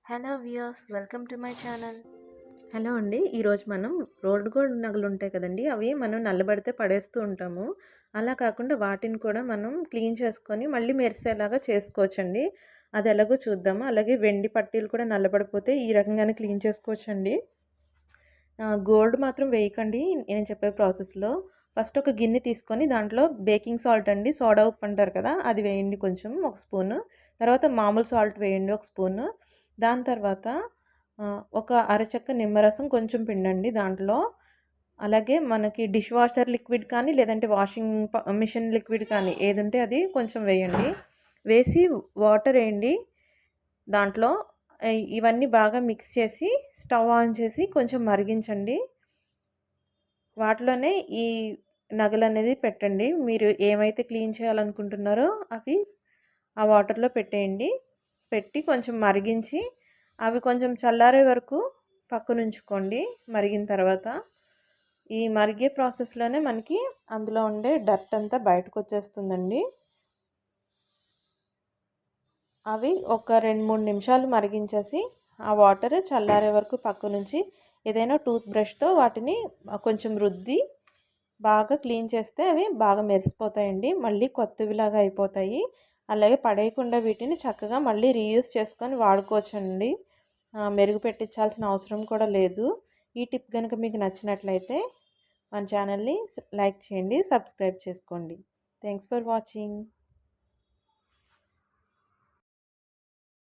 Hello viewers, welcome to my channel. Hello అండి. ఈరోజు మనం రోల్డ్ గోల్డ్ నగలుంటాయి కదండీ! అవి మనం నల్లబడితే పడేస్తూ ఉంటాము. అలా కాకుండా వాటిని కూడా మనం క్లీన్ చేసుకొని మళ్ళీ మెరిసేలాగా చేసుకోవచ్చండి. అది ఎలాగో చూద్దాము. అలాగే వెండి పట్టీలు కూడా నల్లబడిపోతే ఈ రకంగానే క్లీన్ చేసుకోవచ్చండి. గోల్డ్ మాత్రం వేయకండి నేను చెప్పే ప్రాసెస్‌లో. ఫస్ట్ ఒక గిన్నె తీసుకొని దాంట్లో బేకింగ్ సాల్ట్ అండి, సోడా ఉప్పు అంటారు కదా! అది వేయండి కొంచెం ఒక స్పూను. తర్వాత మామూలు సాల్ట్ వేయండి ఒక స్పూను. దాని తర్వాత ఒక అరచెక్క నిమ్మరసం కొంచెం పిండండి దాంట్లో. అలాగే మనకి డిష్ వాషర్ లిక్విడ్ కానీ, లేదంటే వాషింగ్ మిషన్ లిక్విడ్ కానీ ఏదుంటే అది కొంచెం వేయండి. వేసి వాటర్ ఎయండి దాంట్లో. ఇవన్నీ బాగా మిక్స్ చేసి స్టవ్ ఆన్ చేసి కొంచెం మరిగించండి. వాటిలోనే ఈ నగలనేది పెట్టండి. మీరు ఏమైతే క్లీన్ చేయాలనుకుంటున్నారో అవి ఆ వాటర్‌లో పెట్టేయండి. పెట్టి కొంచెం మరిగించి అవి కొంచెం చల్లారే వరకు పక్కనుంచుకోండి మరిగిన తర్వాత. ఈ మరిగే ప్రాసెస్‌లోనే మనకి అందులో ఉండే డర్ట్ అంతా బయటకొచ్చేస్తుందండి. అవి ఒక 2, 3 నిమిషాలు మరిగించేసి ఆ వాటర్ చల్లారే వరకు పక్కనుంచి ఏదైనా టూత్ బ్రష్‌తో వాటిని కొంచెం రుద్ది బాగా క్లీన్ చేస్తే అవి బాగా మెరిసిపోతాయండి. మళ్ళీ కొత్తవిలాగా అయిపోతాయి. అలాగే పడేయకుండా వీటిని చక్కగా మళ్ళీ రీయూజ్ చేసుకొని వాడుకోవచ్చండి. మెరుగు పెట్టించాల్సిన అవసరం కూడా లేదు. ఈ టిప్ గనుక మీకు నచ్చినట్లయితే మన ఛానల్‌ని లైక్ చేయండి, సబ్స్క్రైబ్ చేసుకోండి. Thanks for watching.